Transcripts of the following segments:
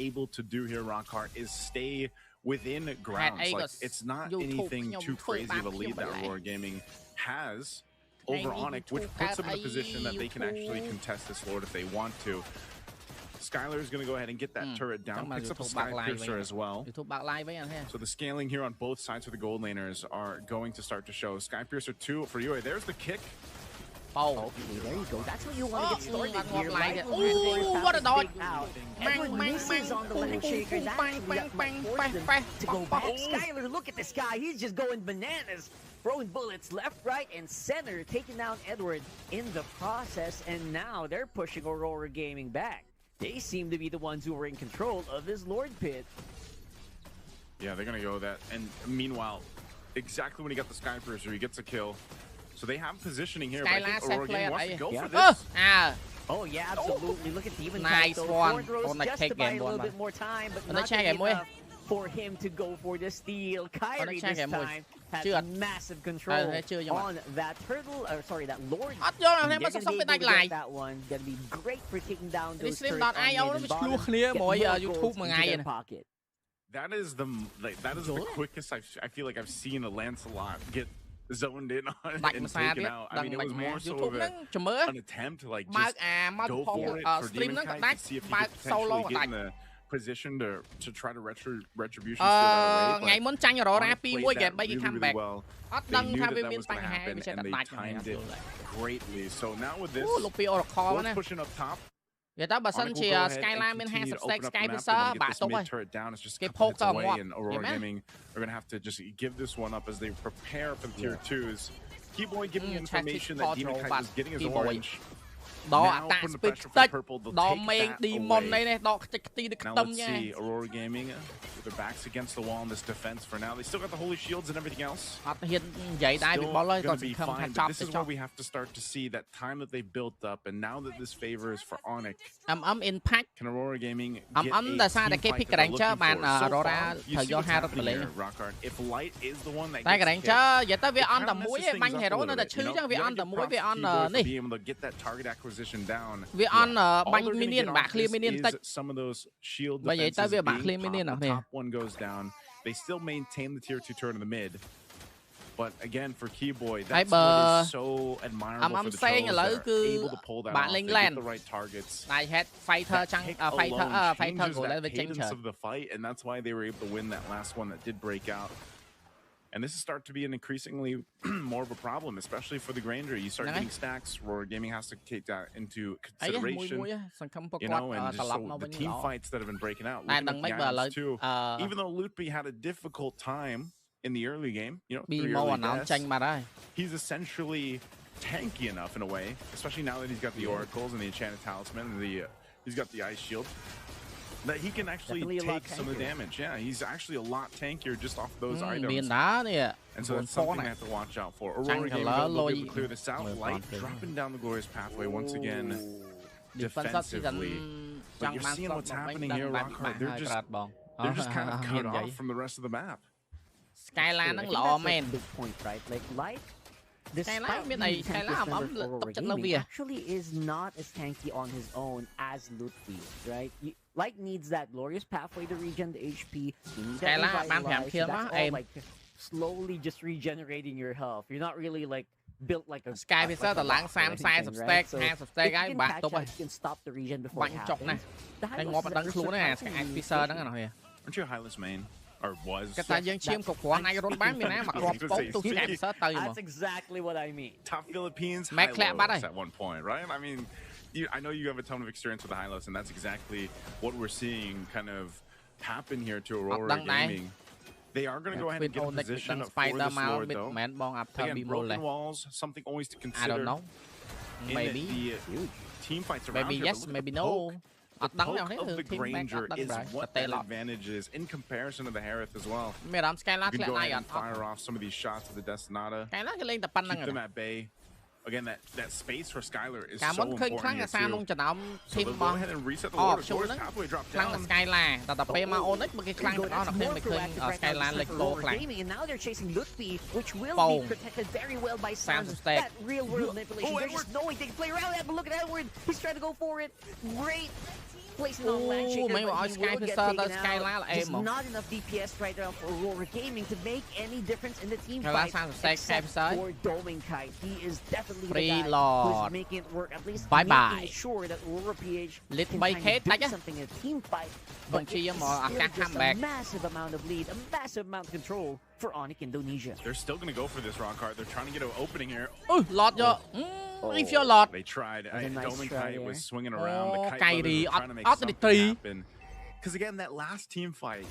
able to do here, Rockhart, is stay within grounds. Like, it's not anything too crazy of a lead that Aurora Gaming has over Onic, which puts them in a position that they can actually contest this Lord if they want to. Skylar is going to go ahead and get that turret down, picks up a Sky Piercer as well. So the scaling here on both sides of the gold laners are going to start to show. Sky Piercer 2 for Yue. There's the kick. Oh, there you go. That's what you want to get started here, right? Oh, what a dog! Everyone misses on the leg shaker. That to go back. Skylar, look at this guy. He's just going bananas. Throwing bullets left, right, and center. Taking down Edward in the process. And now they're pushing Aurora Gaming back. They seem to be the ones who are in control of this Lord Pit. Yeah, they're going to go that. And meanwhile, exactly when he got the Sky Piercer, he gets a kill. So they have positioning here, but I think Aurora Gaming wants to go for this. Oh, yeah, absolutely. Look at the even nice one. Just to buy a little bit more time, but not enough for him to go for the steal. Kyrie this time has massive control on that turtle, or sorry, that Lord. They're going to be able to get that one. Going to be great for taking down those turrets on the bottom. Pocket. That is the quickest I feel like I've seen a Lancelot get zoned in on and taken out. I mean, it was more so of an attempt to like just go for it for Demon Kite to see if he could potentially get in the position to try to retribution away. Ngày muốn tranh Aurora P1 game bây giờ comeback. They knew that was going to happen and they timed it greatly. So now with this, Lord's pushing up top. Vậy đó bà sân chỉ Skyline bên hai sub stack Sky Piercer bả tốt rồi. Cái poke to ngoặt. Aurora Gaming are going to have to just give this one up as they prepare for the tier 2s. Keyboy giving information that Demon Kite was getting his orange. Đó attack speed tích. Đó main demon đây này, đó cái tí được tâm nha. Now let's see Aurora Gaming with their backs against the wall in this defense for now. They still got the holy shields and everything else. Hiện dậy đai bị bỏ lơi còn be không fine, but this is where we have to start to see that time that they built up, and now that this favor is for Onic. Impact. Can Aurora Gaming get tại sao cái pick rank chứ bạn Aurora thời gian 2 rất là If Light is the one that cái rank chứ vậy tới về on the mũi banh hero nó là chứ chứ về on the mũi về on này. Down. We on banh minion back clear minion tích. Some of those shield bây giờ tới về back clear minion nào nè. Top one goes down. They still maintain the tier 2 turn in the mid. But again, for Keyboy, that's what is so admirable for the trolls. They're able to pull that off. They get the right targets. I had fighter fighter của lên về tranh of the fight, and that's why they were able to win that last one that did break out. And this is start to be an increasingly more of a problem, especially for the Granger. You start getting stacks, Aurora Gaming has to take that into consideration. You know, and just so the team fights that have been breaking out. Too. Even though Lutby had a difficult time in the early game, you know, he's essentially tanky enough in a way, especially now that he's got the Oracles and the Enchanted Talisman and he's got the Ice Shield. That he can actually take some of the damage. Yeah, he's actually a lot tankier just off those items. And so that's something they have to watch out for. Aurora Gaming will be able to clear this out. Light dropping down the glorious pathway once again defensively. But you're seeing what's happening here, Rockhart. They're just kind of cut off from the rest of the map. Skyline đang lọ man. Big point, right? Like Light, despite being actually is not as tanky on his own as Lutfi, right? Light needs that glorious pathway to regen the HP. You need that revitalize. So that's all like slowly just regenerating your health. You're not really like built like a Sky Piercer là lãng xăm size of stack, half of stack ấy bạn tốt rồi. You can stop the regen before it happens. Này. Đang ngó bắn luôn đấy à, Sky Piercer đó nào kìa. Aren't you a Highless main? Or was? Cái ta dân chiêm cục của này rôn bán miền Nam mà crop tốt tu Sky Piercer tới mà. That's exactly what I mean. Top Philippines Highless at one point, right? I mean, I know you have a ton of experience with the Highless, and that's exactly what we're seeing kind of happen here to Aurora Gaming. They are going to go ahead and get a position for this Lord, though. Again, broken walls, something always to consider. I don't know. Maybe. The team fights around maybe here, yes, maybe no. The poke of the Granger is what that advantage is in comparison to the Harith as well. You can go ahead and fire off some of these shots of the Destinata. Keep them at bay. Again, that space for Skylar is so important here too. So they'll go ahead and reset the Lord. Glorious pathway drop down. Skyline,แต่ไปมา Onic เมื่อกี้ครั้งก็เอาเพิ่มไปขึ้น Skyline เล็กโตครั้ง And now they're chasing Lutfi, which will be protected very well by Sam. That real world manipulation. They're just knowing they can play around that, but look at Edward. He's trying to go for it. Great placing on land shaker, mấy but bọn he Sky will get Pistol taken tới Sky lá out. là em Just một. not enough DPS right now for Aurora Gaming to make any difference in the team Cái lá fight. sang Sky Except Pistol. for Doming Kite. He is definitely the Free guy Lord. who's making it work. At least Bye bye. making sure that Aurora PH Lit can bay kind khét of do tách á. something in a team fight. Còn But chi it's mà à still các just a comeback. massive amount of lead, a massive amount of control for Onic Indonesia. They're still going to go for this rock card. They're trying to get an opening here. Lọt vô. If you're lọt. They tried. That was a nice Doming try Kite there. was swinging around. The Kite Kairi, brothers were trying to make up something the happen. Because again, that last team fight,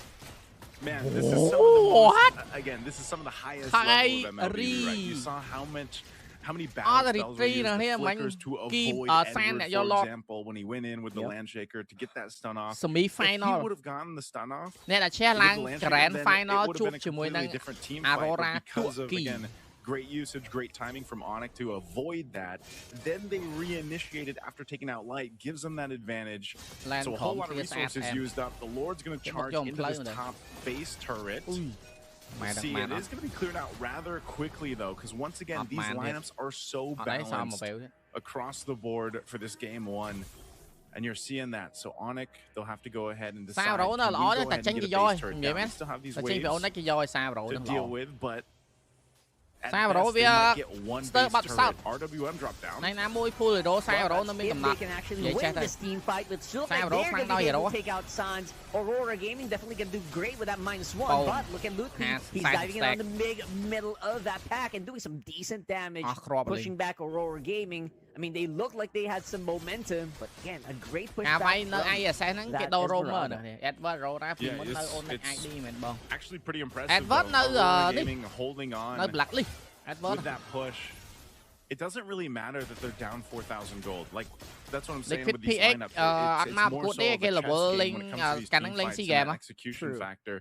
man, this is some of the most, again, this is some of the highest level of MLBB, right? You saw how many battle spells were used, the flickers to avoid Edward, for example, when he went in with the land shaker to get that stun off. If he would have gotten the stun off, អ្នកដែលឈ្នះឡើង Grand Final ជួបជាមួយនឹង Aurora because of, again, great usage, great timing from Onic to avoid that. Then they reinitiated after taking out Light, gives them that advantage. So a whole lot of resources used up. The Lord's going to charge into this top base turret. See, it is going to be cleared out rather quickly, though, because once again, these lineups are so balanced across the board for this game one. And you're seeing that. So Onic, they'll have to go ahead and decide. Can we go ahead and get a base turret down? We still have these waves to deal with, but at best, they might get one base turret. RWM drop down. ណៃណាមួយ pull hero សាយ Aurora នៅមានកំណត់ They can actually win this team fight with Silver. They're Aurora going to be able to take out Sans. Aurora Gaming definitely going to do great with that -1. But look at Luke. He's diving in on the middle of that pack and doing some decent damage, pushing back Aurora Gaming. I mean, they look like they had some momentum, but again, a great push back. នៅ ISS ហ្នឹងគេដូរ roamer ណា Edward Aurora ពីមុននៅ Onic ID មែនបង Actually pretty impressive. Edward នៅ Gaming holding on. នៅ Blacklist Edward with that push. It doesn't really matter that they're down 4,000 gold. Like that's what I'm saying Liquid with these PX lineups. It's more so of a chess game when it comes to these team fights and that execution factor.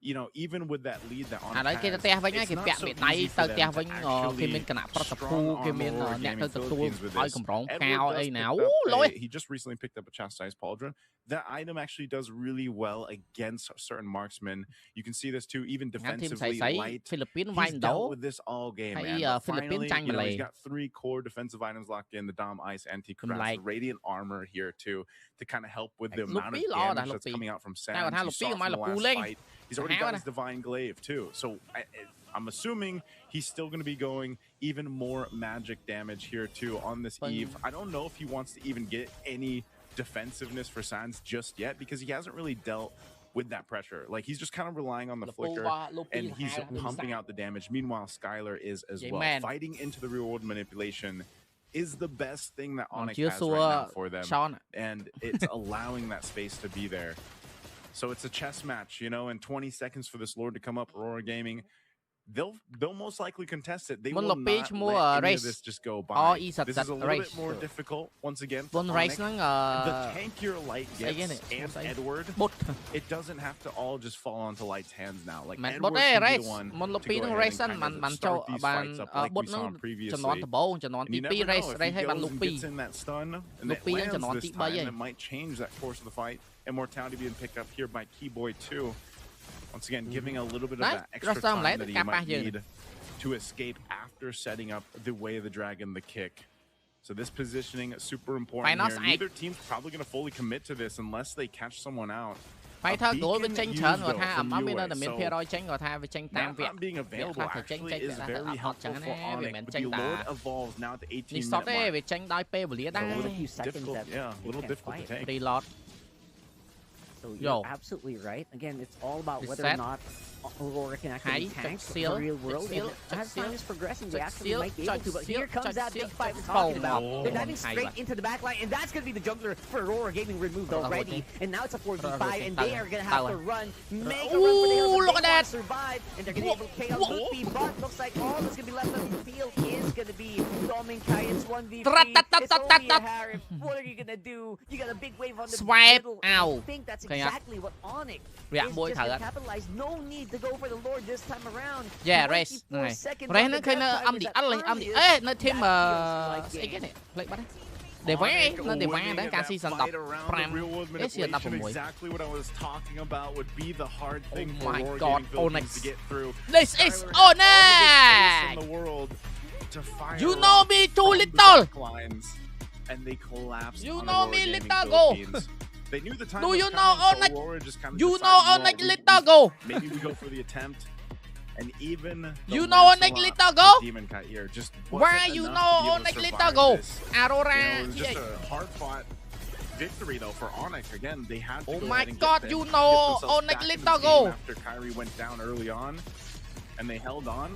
You know, even with that lead that Onic has, គេទៅផ្ទះវិញ it's គេ not ពាក់ so មេដៃ easy ទៅ for ផ្ទះ them វិញ to គេមានគណៈប្រតិភូ strong គេមាន Aurora អ្នកទៅ Gaming ទទួល Philippines with ឲ្យ this. កម្រង Edward កៅ does អីណា pick up លុយ he just recently picked up a chastised pauldron. That item actually does really well against certain marksmen. You can see this too, even defensively. Light, ហ្វីលីពីន he's វាយដូ dealt with this all game, man. But finally, you know, he's got 3 core defensive items locked in: the Dom, Ice, Anti-Craft, Radiant Armor here too, to kind of help with the amount of damage that's coming out from Sans. You saw from the last fight. He's already got his Divine Glaive too, so I'm assuming he's still going to be going even more magic damage here too on this Eve. I don't know if he wants to even get any defensiveness for Sans just yet, because he hasn't really dealt with that pressure. Like, he's just kind of relying on the flicker and he's pumping out the damage. Meanwhile, Skylar is as well. Fighting into the real world manipulation is the best thing that Onic has right now for them, and it's allowing that space to be there. So it's a chess match, you know, in 20 seconds for this Lord to come up. Aurora Gaming, they'll most likely contest it. They will not let any of this just go by. This is a little bit more difficult once again for Onic. The tankier Light gets and Edward, it doesn't have to all just fall onto Light's hands now. Like, Edward can be the one to go ahead and kind of start these fights up like we saw previously. And you never know, if he goes and gets in that stun and it lands this time, it might change that course of the fight. Immortality being picked up here by Keyboy too. Once again, giving a little bit of that extra time that he might need to escape after setting up the Way of the Dragon, the kick. So this positioning is super important here. Neither team's probably going to fully commit to this unless they catch someone out. Fighter goal với tranhច្រើនគាត់ថាអត់មាននៅតែមានភាគរយចេញគាត់ថាវាចេញតាមវគ្គ being available actually is very helpful for Onic. But the Lord evolves now at the 18 minute mark. វាចេញដោយពេលវេលាដែរ a little difficult to take. Reload. So you're absolutely right. Again, it's all about whether or not Aurora can actually tank the real world. And as time is progressing, they actually might be able to. But here comes that big fight we're talking about. They're diving straight into the back line, and that's going to be the jungler for Aurora Gaming removed already. And now it's a 4v5, and they are going to have to run, make a run for the hills. Look at that! Survive, and they're going to be able to take out Luffy. But looks like all that's going to be left on the field is going to be Doming Kai. It's 1v3. It's only a Harif. What are you going to do? You got a big wave on the middle. I think that's exactly what Onic is just going to capitalize. No need to go for the Lord this time around. Yeah, race. Race nó khi nó âm đi âm đi. Ê, nó thêm cái này. Play bắt đấy. Để vẽ nó để vẽ đấy cả season đọc prime. Cái season đọc 6. Exactly what I was talking about would be the hard thing oh for my Aurora God, Gaming Onic to get through. This is Onic. You know me too little. And they collapse. You know me little go. They knew the time. Do was you know coming, Onic? so Aurora just kind of You decided, know what, Onic little go. Maybe we go for the attempt. And even you know Onic little go. Demon Kair just why you know Onic little go? Aurora. It was just a hard-fought victory though for Onic. Again, they had to oh go my ahead and God, get you them, know get themselves Onic back in little this go. game after Kyrie went down early on, and they held on.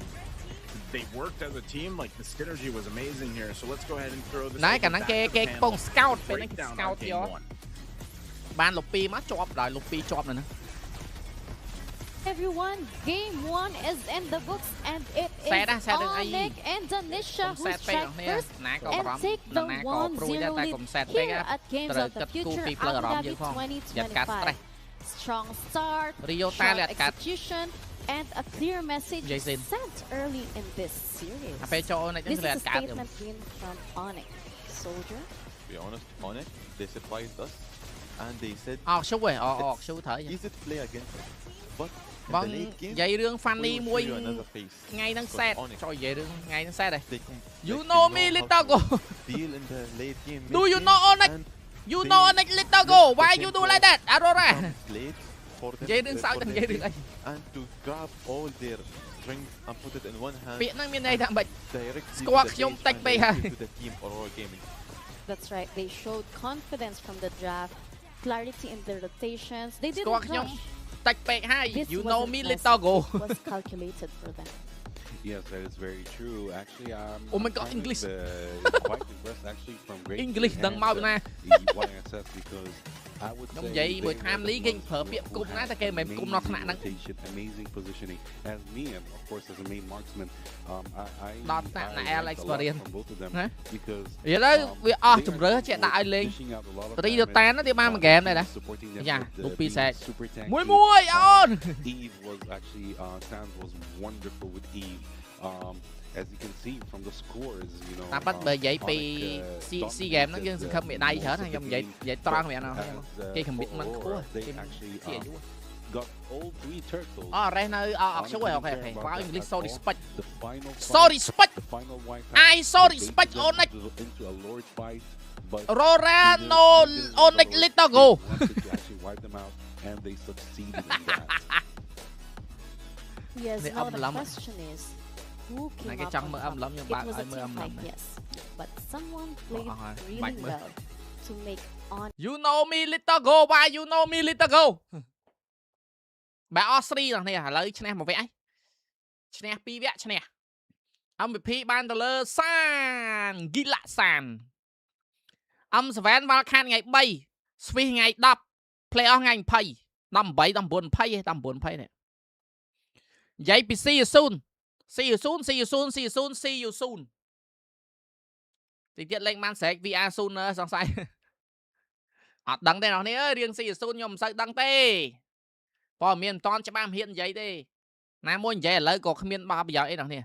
They worked as a team. Like the synergy was amazing here. So let's go ahead and throw this. Này cả năng kê phong scout bên năng break down scout game yo. one. Ban Lupi má chọp rồi Lupi chọp này nè. Everyone, game 1 is in the books and it is Onic and Danisha who strike first and take the 1-0 lead here at Games of the Future Abu Dhabi 2025. Strong start, sharp execution, and a clear message sent early in this series. This is a statement win from Onic. Soldier? To be honest, Onic, they surprised us and they said easy to play against us. But vâng, vậy rương Fanny mua ngay năng set. Trời vậy rương ngay năng set này. You know me little go. Do you know Onic? You know Onic little go. Why you do like that, Aurora? Vậy rương sao chẳng vậy rương ấy. And to grab all their strength and put it in one hand. Biết năng miền này thằng bệnh. Squawk nhung tách bay ha. That's right. They showed confidence from the draft, clarity in their rotations. They didn't rush. You know me little go. Was calculated for them. Yes, that is very true. Actually, oh my God, English. Quite impressed actually from great English đừng mau nè. Because I would say vậy buổi tham lý kinh phở biện cung ná ta kêu mềm cung nó thằng năng. Amazing positioning. As me and of course as a main marksman, I đọt tạm là Alex Varian. Because vậy đó vì chùm rớ chạy đại lên. Đi được tan nó đi ba mà game này nè. Dạ, Lupi sẽ. Mùi on. Eve was actually Sans was wonderful with Eve. As you can see from the scores, you know. Ta bắt bởi vậy vì si game nó dân không bị đai hết hay không vậy vậy toan mẹ nào. Cái không biết mình cua. Got all 3 turtles. Right now, số rồi okay. Wow, English so respect. So respect. I so respect Onic. Aurora no Onic little go. And they succeeded in that. Yes, now the question is, who came up on top? It was a team fight, yes, but someone played really well to make on. You know me little go, why you know me little go? Bà Osri rằng này lấy cho em một vẽ, cho em pi vẽ cho nè. MVP ban tờ san, ghi lạ sàn. Sẽ vén vào khan ngày 3, Svi ngày 10, playoff ngày 20, năm 7, năm 4 này. Vậy bị see you soon. See you soon, see you soon, see you soon, see you soon. Thì tiết lên man sẽ VR soon nữa, xong sai. Họ đăng tên nào nữa, riêng see you soon nhưng mà sao đăng tê. Bỏ miền toàn cho bám hiện vậy đi. Nà muốn vậy lấy có miền bao bây giờ ấy nào nè.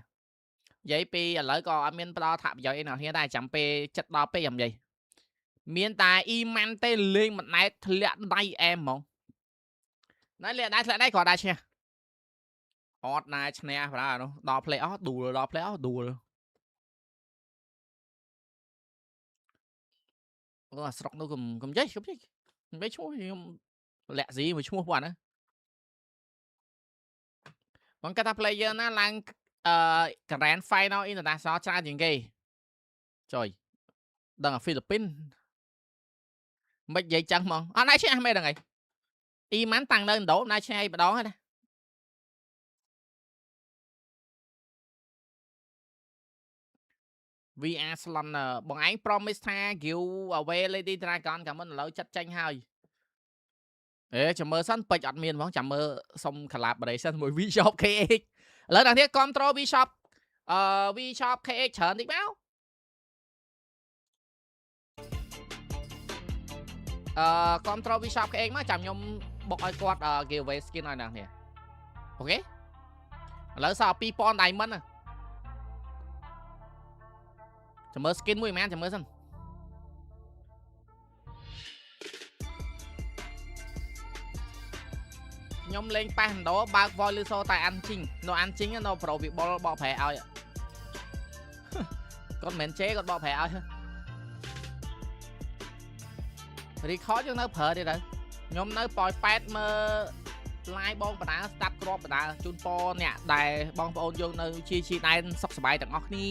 Vậy bị lấy có miền bao thả bây giờ ấy nào nè, đây chẳng bị chất đó bị làm gì. Miền tài iman tê lên mặt này lẹ đây em mong. Nói lẹ đây có đây chưa? Hot này nè phải không? Đo playoff đùa rồi. Sọc nó cũng dây. Mấy chú lẹ gì mà chú mua quản á. Còn các player nó là Grand Final International Challenge game. Trời. Đang ở Philippines. Mấy vậy chẳng mong. Này chứ em mê đằng này. Y mán tăng lên đổ này chứ hay bà đó hết nè. VR Slunner bọn anh promise tha giveaway Lady Dragon cảm ơn lỗi chất tranh hơi. Ê chả mơ sân bạch ọt miền vẫn chả mơ xong collab ở đây sân mùi VSHOPKH. Lời đằng thiết control VSHOPKH chởn đi báo. Control VSHOPKH mà chạm nhôm bọc ai quạt giveaway skin này nè. Ok. Lời sao P-Pon Diamond à. Chả mơ skin mùi man chả mơ sân. Nhóm lên pan đó ba voi lưu xô tại ăn chinh. Nó ăn chính nó pro việc bỏ phẻ ao. Con mến chế con bỏ phẻ ao chứ. record យើងនៅប្រើទៀតទៅខ្ញុំនៅប៉ោយ8មើល live បងបណ្ដាស្ដាប់គ្រាប់បណ្ដាជូនពរអ្នកដែលបងប្អូនយើងនៅជាដែនសុខសប្បាយទាំងអស់គ្នា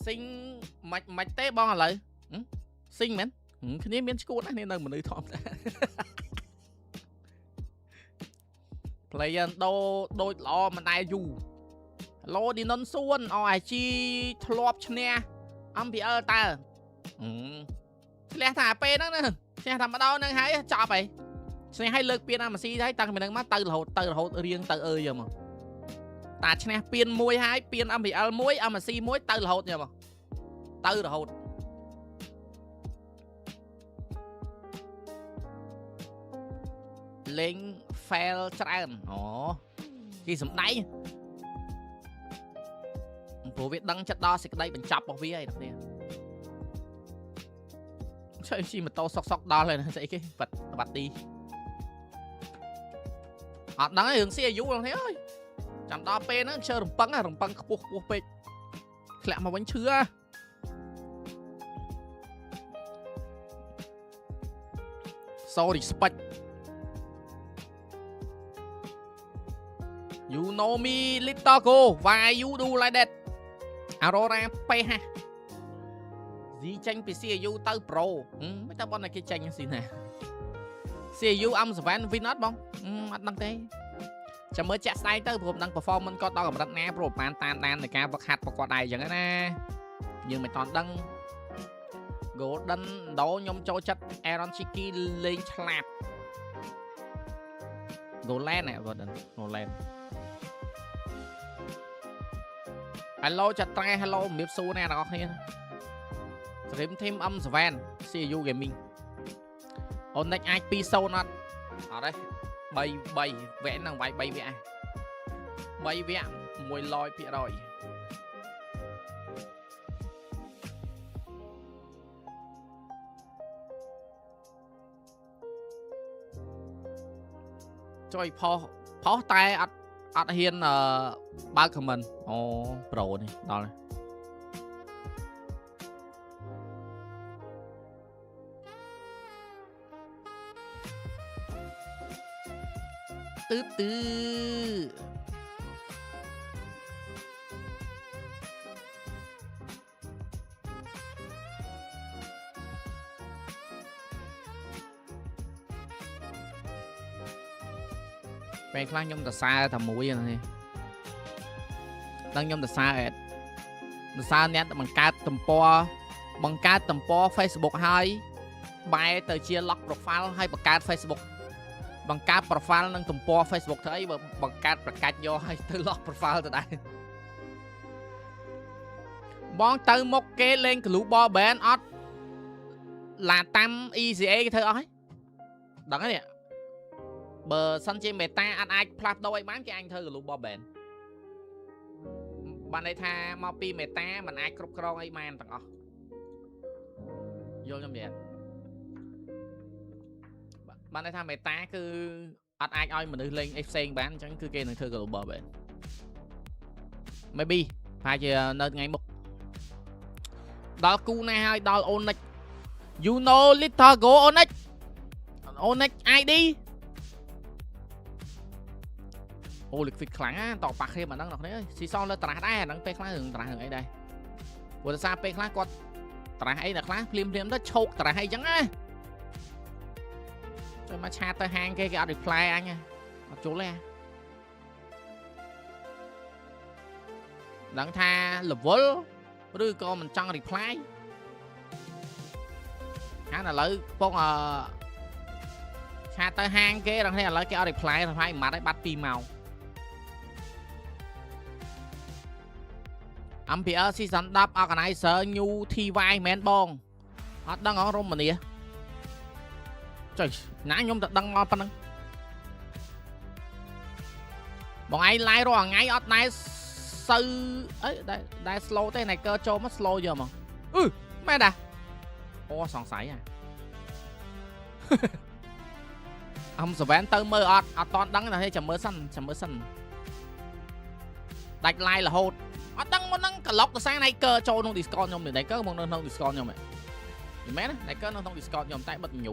ស៊ីងមិនទេបងឥឡូវស៊ីងមែនគ្នាមានឈួតណាស់នៅមនុស្សធម្មតា player ដូចល្អមិនដែរយូរ ឡូឌីនុនសួន RG ធ្លាប់ឈ្នះ MPL តើឆ្លះថាពេលហ្នឹងណាឆ្លះតែម្ដងហ្នឹងហើយចប់ហើយឆ្លះឲ្យលើកពានអាម៉ាស៊ីហើយតាំងពីហ្នឹងមកទៅរហូតរៀងទៅអើយមកតាឆ្នះពានមួយហើយពាន MPL មួយអាម៉ាស៊ីមួយទៅរហូតយកមកទៅរហូតលេង fail ច្រើនគេសំដែងព្រោះវាដឹងចិត្តដល់សេចក្តីបញ្ចប់របស់វាហើយអ្នកនេះជួយជិះម៉ូតូសុកដល់ហើយស្អីគេបាត់ទីអត់ដឹងទេរឿង CU ហ្នឹងទេអើយចាំដល់ពេលហ្នឹងជើរំពឹងខ្ពស់ពេកធ្លាក់មកវិញឈឺsorry respect you know me little go why you do like that Aurora PH ស៊ីចេញពី CU ទៅ Pro មិនតែបងតែគេចេញស៊ីណា CU M7 win អត់បងអត់ដឹងទេចាំមើលចាក់ស្ដែងទៅព្រមដឹង performance គាត់ដល់កម្រិតណាព្រោះបានតាមដាននៃការវឹកហាត់របស់គាត់ដែរអញ្ចឹងណាយើងមិនតន់ដឹង Golden ដោខ្ញុំចូលចិត្ត Aaron Chicky លេងឆ្លាត Golden ណា Golden Hello ចាត់ត្រែ Hello ជំរាបសួរអ្នកទាំងអស់គ្នា Stream Team M7 CU Gaming Onic អាច 2-0 អត់ទេ 3 វគ្គហ្នឹងវាយ 3 វគ្គ 100%ជួយផុសតែអត់ហ៊ានបើក comment ប្រូនេះដល់ទឺពេលខ្លះខ្ញុំទៅសារតែមួយហ្នឹងដឹងខ្ញុំទៅសារអ្នកបង្កើតទំព័រ Facebook ហើយបែរទៅជា lock profile ហើយបង្កើត Facebook បង្កើត profile នឹងទំព័រ Facebook ទៅអីបើបង្កើតប្រកាច់យកឲ្យទៅ lock profile ទៅដែរបងទៅមុខគេលេង global ban អត់ឡាតាម ECA គេធ្វើអស់ហើយដឹងទេបើសិនជា meta អត់អាចផ្លាស់ប្ដូរឲ្យបានគេអាចធ្វើ global ban បានន័យថាមកពី meta มันអាចគ្រប់គ្រងអីបានទាំងអស់យល់ខ្ញុំទេបានន័យថា meta គឺអត់អាចឲ្យមនុស្សលេងអីផ្សេងបានអញ្ចឹងគឺគេនឹងធ្វើ global ban maybe ប្រហែលជានៅថ្ងៃមុខដល់គូណាហើយដល់ Onic you know little go Onic ID អូលិច ខ្លាំងណាតប៉ះគ្នាមកហ្នឹងអ្នកនេះស៊ីសងលើត្រាស់ដែរអាហ្នឹងពេលខ្លះរឿងត្រាស់រឿងអីដែរព្រោះតែសារពេលខ្លះគាត់ត្រាស់អីអ្នកខ្លះភ្លាមទៅឈោកត្រាស់អីចឹងណាចូលមកឆាតទៅហាងគេអត់ reply អញអត់ជុលទេដឹងថា level ឬក៏មិនចង់ reply ហាងឥឡូវពងឆាតទៅហាងគេដល់នេះឥឡូវគេអត់ reply ម៉ាត់ឲ្យបាត់2ម៉ោងMPL season 10 organizer new TY មែនបងអត់ដឹងអងរមនីចុយណាខ្ញុំទៅដឹងមកប៉ុណ្ណឹងបងឯង live រាល់ថ្ងៃអត់ដែរសូវអីដែរ slow ទេ Niker ចូលមក slow យកមកមែនតាអូសង្ស័យM7 ទៅមើលអត់តន់ដឹងទេចាំមើលសិនដាច់ live រហូតអត់ដឹងមុនហ្នឹងក្លុកទៅសារ Niker ចូលក្នុង Discord ខ្ញុំ Niker មកនៅក្នុង Discord ខ្ញុំ មែនតែកើនៅក្នុង Discord ខ្ញុំតែបិទញូ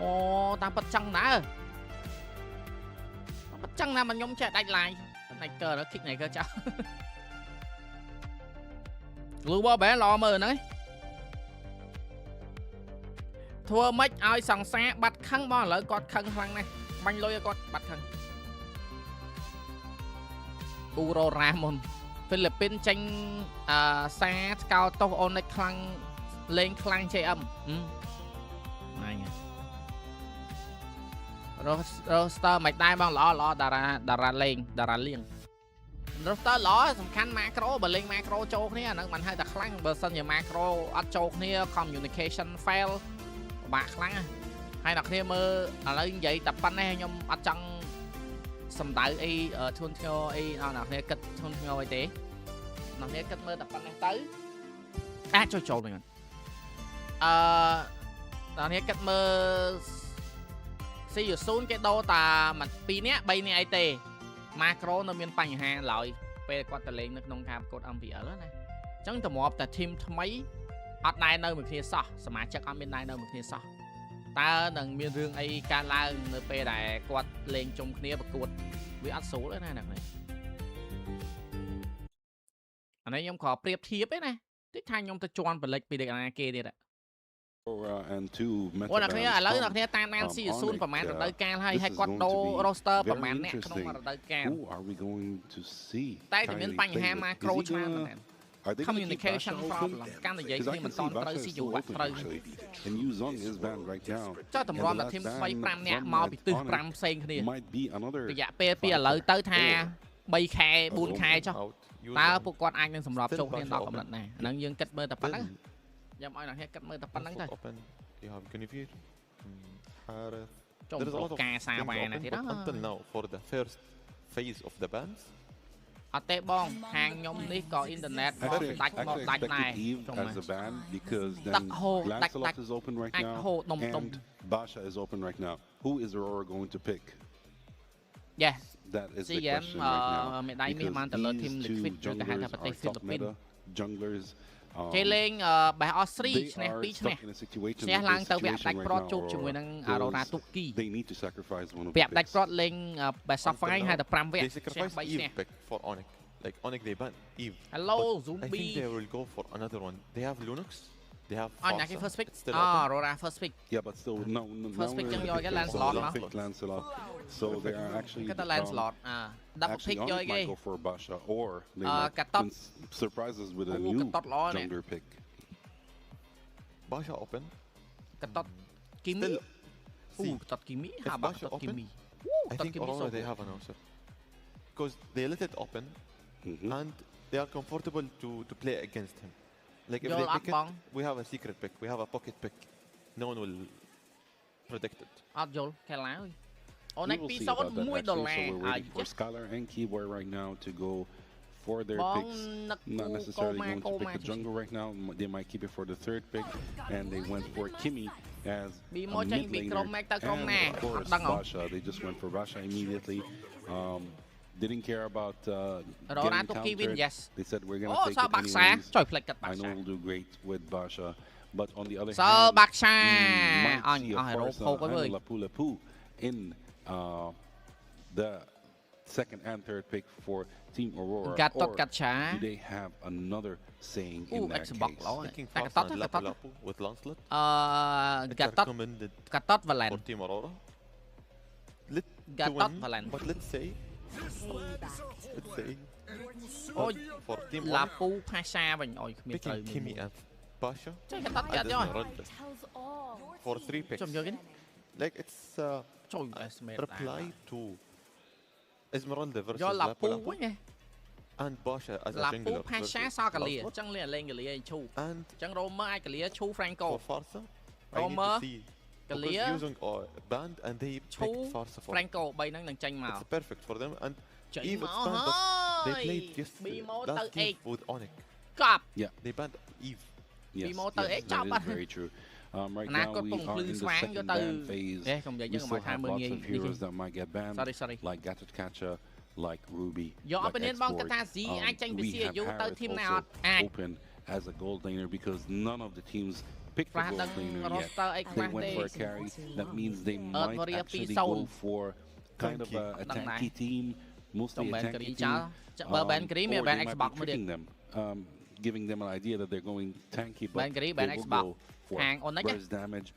អូតាមបិទចឹងណាបិទចឹងណាមកខ្ញុំចេះដាច់ line ណៃកើគិកណៃកើចាស់ Global bé lo mờ nữa thua mấy ai sẵn xa bắt khăn bao lỡ con khăn hoang này banh lôi con bắt khăn Aurora môn Philippines tranh xa cao tốc Onic khăn lên khăn chơi âm này roster mạch đai bao lo đà ra liền roster ល្អសំខាន់ macro បើលេង macro ចូលគ្នាអាហ្នឹងមិនហៅតែខ្លាំងបើសិនជា macro អត់ចូលគ្នា communication fail ពិបាកខ្លាំងហើយអ្នកគ្នាមើលឥឡូវនិយាយតែប៉ុណ្ណេះខ្ញុំអត់ចង់សំដៅអីធួនធ្ងរអីអ្នកគ្នាគិតធួនធ្ងរអីទេអ្នកគ្នាគិតមើលតែប៉ុណ្ណេះទៅអាចចូលវិញអ្នកគ្នាគិតមើល See you soon គេដូរតាមិន2នាក់3នាក់អីទេ macro នៅមានបញ្ហាឡើយពេលគាត់ទៅលេងនៅក្នុងការប្រកួត MPL ណាអញ្ចឹងតម្រាប់តែ team ថ្មីអត់ដែរនៅមួយគ្នាសោះសមាជិកអត់មានដែរនៅមួយគ្នាសោះតើនឹងមានរឿងអីកើតឡើងនៅពេលដែលគាត់លេងជុំគ្នាប្រកួតវាអត់ស្រួលទេណាអ្នកនេះអានេះខ្ញុំខប្រៀបធៀបទេណាតិចថាខ្ញុំទៅជន់បលិចពីអ្នកណាគេទៀត and two អូអ្នកគ្នាឥឡូវអ្នកគ្នាតាមបាន See you soon ប្រហែលរដូវកាលហើយគាត់ដូរ roster ប្រហែលអ្នកក្នុងរដូវកាលតែមានបញ្ហា macro ច្រើនមែន communication problem កាន់និយាយគ្នាមិនតន់ត្រូវស៊ីយុវត្រូវ ចុះតម្រាំតែ team ថ្មី 5 នាក់មកពីទិស 5 ផ្សេងគ្នារយៈពេលពីឥឡូវទៅថា 3 ខែ 4 ខែចុះតើពួកគាត់អាចនឹងសម្របចូលគ្នាដល់កម្រិតណាហ្នឹងយើងគិតមើលតែប៉ុណ្ណឹង ខ្ញុំឲ្យអ្នកគ្នាគិតមើលតែប៉ុណ្ណឹងទៅ There's a lot of things open until now for the first phase of the bans. អត់ទេបងខាងខ្ញុំនេះក៏អ៊ីនធឺណិតមកដាច់មកដាច់ដែរ as a ban because then Lancelot is open right now and Basha is open right now. Who is Aurora going to pick? Yes. That is the question right now. Because these two junglers are top meta junglers. គេលេងបេះអស់ស្រីឈ្នះ 2 ឈ្នះ ឈ្នះឡើងទៅវាដាច់ប្រត់ជួបជាមួយនឹង Aurora ទុកគី វាដាច់ប្រត់លេងបេះ Sapphire ហើយតែ 5 វគ្គ They sacrifice Eve pick for Onic. Like Onic they ban Eve. Hello I Zombie. think they will go for another one. They have Lunux. They have Onic first pick. Aurora first pick. Yeah, but still no. First pick ចឹងយកគេ Lancelot. So they are actually គេទៅ Lancelot double pick យកគេ go for Basha or they might surprise us with a new jungler pick. Basha open. កតត Kimi អូកតត Kimi ហាបាកតត Kimi I think Aurora they have an answer because they let it open and they are comfortable to play against him. Like if they pick it, we have a secret pick, we have a pocket pick. No one will predict it. អត់យល់ខែឡាយ Onic 2-0 $1 for Scholar and Keyboard right now to go for their picks. Not necessarily going to pick the jungle right now. They might keep it for the third pick, and they went for Kimi as a mid laner. And of course, Basha. They just went for Basha immediately. Didn't care about getting countered. Yes. They said we're gonna take it anyways. I know we'll do great with Basha, but on the other hand, might see a Farsa and Lapu in the second and third pick for Team Aurora, or do they have another saying in that case? Picking Farsa and Lapu with Lancelot. Recommended for Team Aurora. But let's say for Team Lapu ផាសាវិញអោយគ្មានត្រូវ picking Kimi and Basha. ចេះកតតយ៉ាត់យក for 3 picks. ចំយកគេ Like it's ចូល estimate reply to Esmeralda versus យក Lapu វិញ and Basha as a jungler. Lapu ផាសាសកាលីអញ្ចឹងលេងកាលីឲ្យឈូ and អញ្ចឹង Romer អាចកាលីឈូ Franco for Farsa Romer កាលី using a band and they pick Farsa for Franco 3ហ្នឹងនឹងចេញមក It's perfect for them and Eve it's banned but they played yesterday last game with Onic. កប់ Yeah, they banned Eve. Yes, that is very true. Right now we are in the second ban phase. We still have lots of heroes that might get banned, like Gatotkacha, like Ruby, like Export. We have Harris also open as a gold laner because none of the teams pick the gold laner yet. They went for a carry. That means they might actually go for kind of a tanky team, mostly a tanky team. Or they might be tricking them, giving them an idea that they're going tanky, but they will go for burst damage.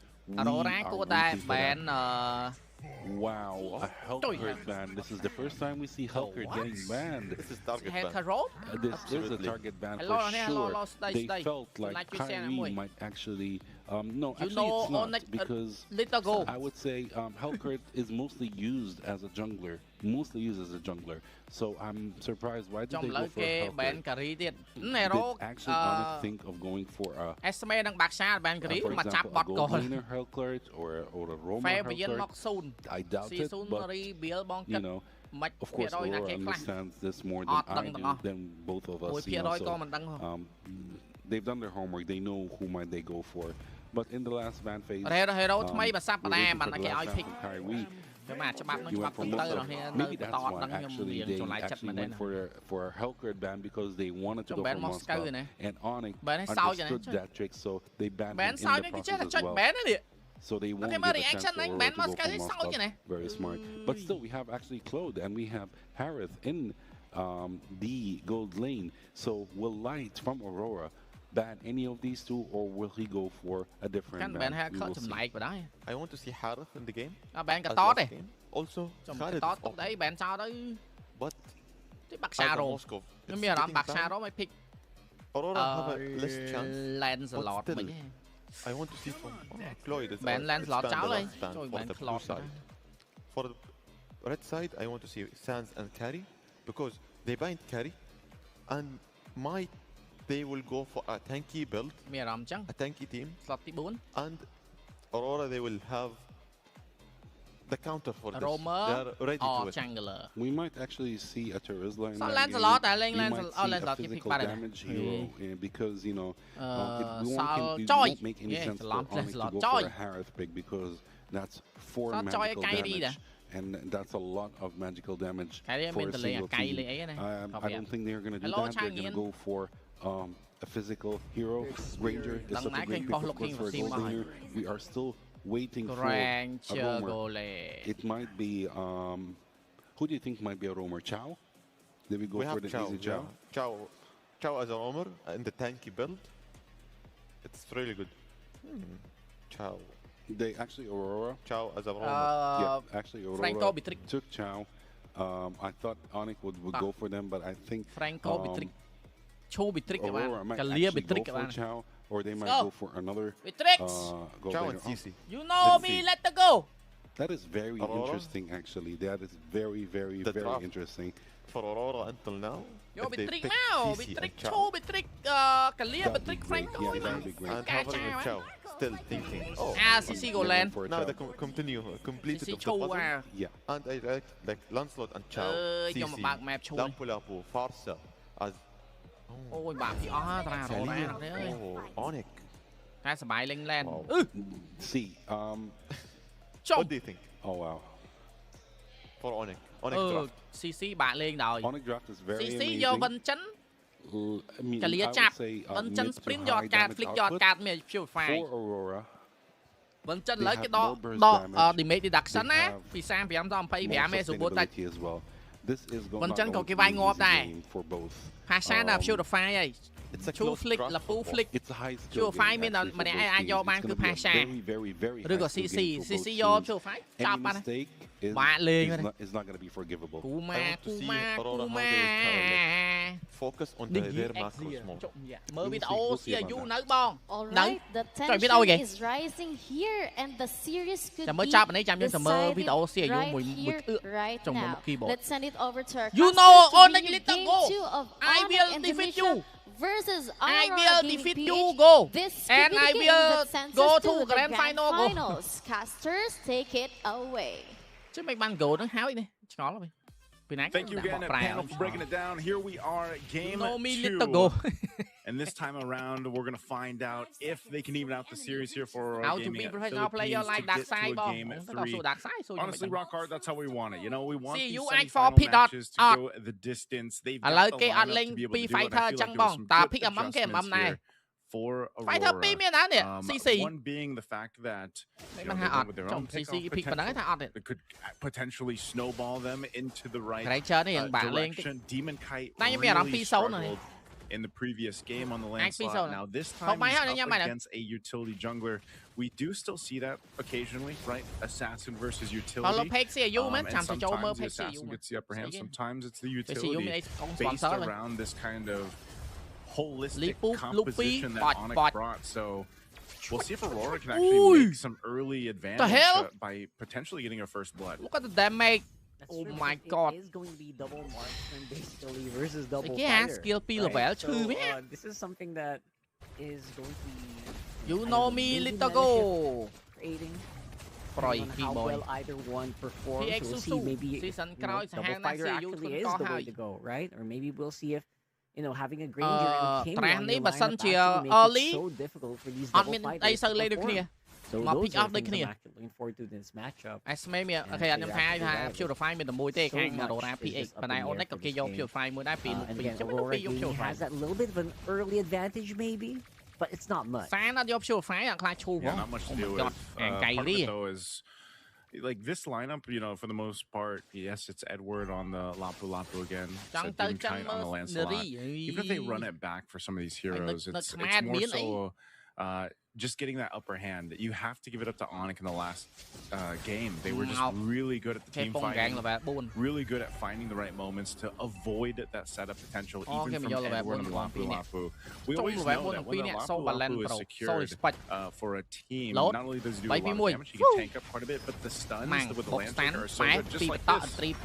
Wow, a Helkert ban. This is the first time we see Helkert getting banned. This is target ban. This is a target ban for sure. They felt like Kyrie might actually... no, actually it's not, because I would say Helkert is mostly used as a jungler. So I'm surprised, why did they go for Helkert? Did actually Onic think of going for a, for example, a gold laner Helkert or a Roma Helkert? I doubt it, but you know, of course Aurora understands this more than I do, than both of us. You know, so, they've done their homework, they know who might they go for. But in the last ban phase, Kyrie, you went for maybe that's why actually they actually went for a Helkert ban, because they wanted to go for Moscow, and Onic understood that trick, so they banned him in the process as well. So they won't give a chance for Aurora to go for Moscow. Very smart. But still, we have actually Claude and we have Harith in the gold lane. So will Light from Aurora ban any of these two, or will he go for a different ban? I want to see Harith in the game. Also, Harith but Moscow, Aurora have a less chance, but still, I want to see from Cloyd. For the red side, I want to see Sans and Carry, because they bind Carry, and they will go for a tanky build, a tanky team, and Aurora they will have the counter for this. They are ready to it. We might actually see a Terizla in that game. We might see a physical damage hero, because, you know, it won't make any sense for Onic to go for a Harith pick, because that's 4 magical damage. And that's a lot of magical damage for a single team. I don't think they're going to do that. They're going to go for a physical hero. Ranger is such a great pick, of course, for a gold laner. We are still waiting for a roamer. It might be, who do you think might be a roamer? Chow? Did we go for the easy Chow? Chow as a roamer in the tanky build. It's really good. Chow. They actually Aurora. Chow as a roamer. Yeah, actually Aurora took Chow. I thought Onic would go for them, but I think Aurora might actually go for Chow, or they might go for another Chow and CC. You know me, let the go. That is very interesting, actually. That is very, very, very interesting. For Aurora until now, Yo, betrick now, betrick Chow, betrick Kalia, betrick Franco. And hovering with Chow, still thinking. Oh, CC go land. Now they completed the puzzle. Yeah. And I like Lancelot and Chow, CC, Lapu-Lapu, Farsa as. Ôi bạc thì ra rồi ơi. Onic. Khá sờ bài lên lên. See, what do you think? Oh wow. For Onic draft. CC bạn lên rồi. Onic draft is very amazing. CC vô Vân Chấn. Cả lìa chạp. Vân Chấn sprint giọt cạt, flick giọt cạt mẹ chiều phải. For Aurora. Vân Chấn lấy cái đó damage đi đặt sẵn á. Vì sao vì em do pay vì em số 4 tay. Vân Chấn có cái vai ngọt này. Pasha là purify ấy. Chu flick là full flick. Purify mình là mà ai do ban cứ Pasha. Rồi có CC do purify. Chọc bạn. Bạn lên rồi. Kuma. Focus on the their macros more. Mới biết ô xìa du nấu bon. Alright, the tension is rising here and the series could be decided right now. Let's send it over to our customers to begin game 2 of Onic and Indonesia versus Aurora defeat you. This could be the game that sends us to the grand finals. Casters, take it away. Chứ mấy bạn gỗ nó háo đi. Chó lắm. Thank you again, panel, for breaking it down. Here we are, game 2. And this time around, we're going to find out if they can even out the series here for our gaming Philippines to get to a game 3. Honestly, Rock Hard, that's how we want it. You know, we want these semi-final matches to go the distance. They've got the lineup to be able to do it. I feel like there was some good adjustments here for Aurora. One being the fact that they went with their own pickoff potential. It could potentially snowball them into the right direction. Demon Kite really struggled in the previous game on the land slot. Now this time he's up against a utility jungler. We do still see that occasionally, right? Assassin versus utility. And sometimes the assassin gets the upper hand. Sometimes it's the utility based around this kind of holistic composition that Onic brought. So we'll see if Aurora can actually make some early advantage by potentially getting her first blood. Look at the damage. Oh my god. It is going to be double marksman basically versus double fighter. Right? So, this is something that is going to be... You know me, little go. Creating how well either one performs. We'll see maybe double fighter actually is the way to go, right? Or maybe we'll see if having a Granger and King on your lineup actually makes it so difficult for these double fighters to perform. So those are things I'm actually looking forward to this matchup. Okay, anh em thay Purify mình mùi tê khang Aurora PX. But I Onic okay vô Purify mùi đá pin. And again, Aurora has that little bit of an early advantage maybe, but it's not much. Sáng nó vô Purify là khai chu. Yeah, not much to do with. Part of it though is like this lineup, for the most part, yes, it's Edward on the Lapu Lapu again. Demon Kite on the Lancelot. Even if they run it back for some of these heroes, it's more so just getting that upper hand. You have to give it up to Onic in the last game. They were just really good at the team fighting, really good at finding the right moments to avoid that setup potential, even from Edward and Lapu Lapu. We always know that when the Lapu Lapu is secured for a team, not only does he do a lot of damage, he can tank up quite a bit, but the stuns with the Lantern are so good, just like this. Great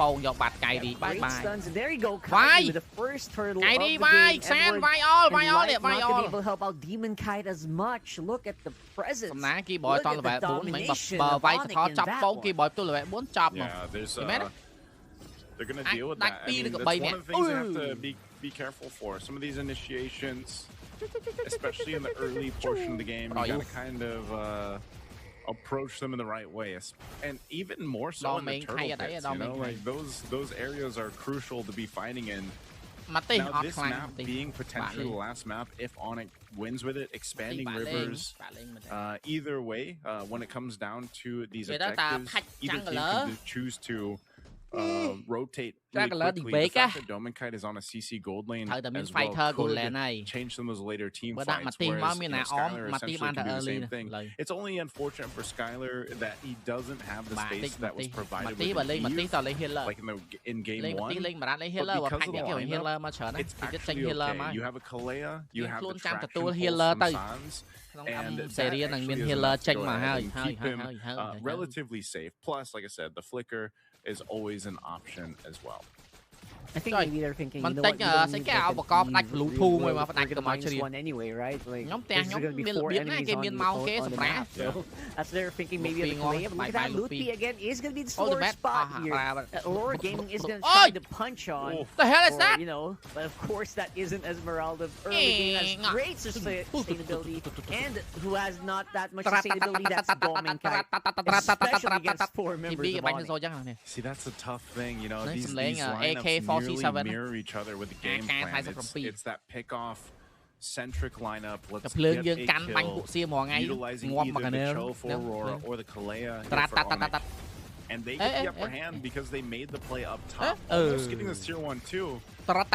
stuns. There you go, Kite with the first turtle of the game. Edward not going to be able to help out Demon Kite as much. Look at the presence. Look at the domination of Onic in that one. Yeah, there's they're gonna deal with that. I mean, that's one of the things they have to be careful for. Some of these initiations, especially in the early portion of the game, you gotta kind of approach them in the right way, and even more so in the turtle pits. Like those areas are crucial to be fighting in. Now this map being potentially the last map, if Onic wins with it, expanding rivers, either way, when it comes down to these objectives, either team can choose to rotate really quickly. The fact that Demon Kite is on a CC gold lane as well could change some of those later team fights, whereas Skylar essentially can do the same thing. It's only unfortunate for Skylar that he doesn't have the space that was provided with Eve, like in game 1. But because of the lineup, it's actually okay. You have a Kalea, you have the traction pulse from Sans, and that actually keep him relatively safe. Plus, like I said, the flicker is always an option as well. I think maybe they're thinking, you know what, we're gonna one anyway, right? Like, there's gonna be 4 enemies on the map, so that's their thinking maybe of the Kalea. But look at that, Lootby again is gonna be the slower spot here. Aurora Gaming is gonna try to punch on. What the hell is that? But of course that isn't Esmeralda. Early game has great sustainability, and who has not that much sustainability, that's Demon Kite, especially against 4 members of Onic. See, that's a tough thing, these lineups nearly mirror each other with the game plan. It's that pick-off centric lineup. Let's get a kill, utilizing either the Cho for Aurora or the Kalea here for Onic. And they get the upper hand because they made the play up top. Almost getting this tier 1 too. A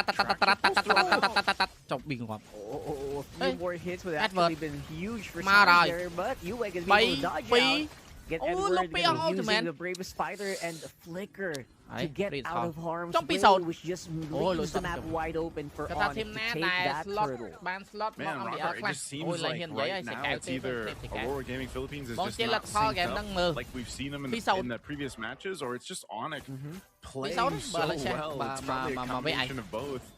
few more hits would actually been huge for Sans there, but Uweg is able to dodge out. Get Edward using the Bravest Spider and the Flicker to get out of harm's way, which just leaves the map wide open for Onic to take that turtle. Man, Robert, it just seems like right now it's either Aurora Gaming Philippines is just not synced up like we've seen them in the previous matches, or it's just Onic playing so well. It's probably a combination of both.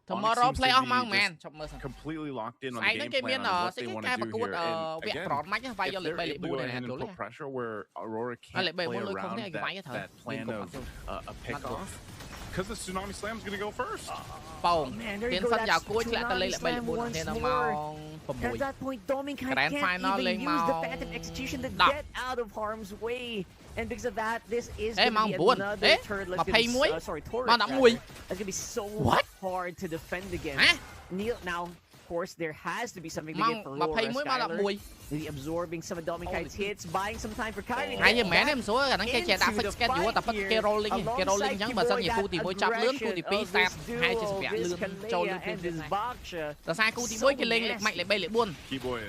Tomorrow play off man. Completely locked in on the game plan of what they want to do here. And again, if they're able to go ahead and put pressure where Aurora can't play around that plan of a pick-off, because the Tsunami Slam is going to go first. Oh man, there you go. That's Tsunami Slam once more. At that point, Demon Kite can't even use the Phantom Execution to get out of harm's way. And because of that, this is going to be another turret. Turret. That's going to be so hard to defend against. Neil, now, course, there has to be something to get for Aurora. Skylar, maybe absorbing some of Dominic's hits, buying some time for Kyrie. Hai giờ mẹ em số khả năng che đã fix cái vụ tập cái rolling chẳng mà sao nhiều cú thì môi chập lớn cú thì pi tap hai chỉ vẽ lươn trâu lươn là sai cú thì môi cái lên lệch mạnh lệch bay lệch buôn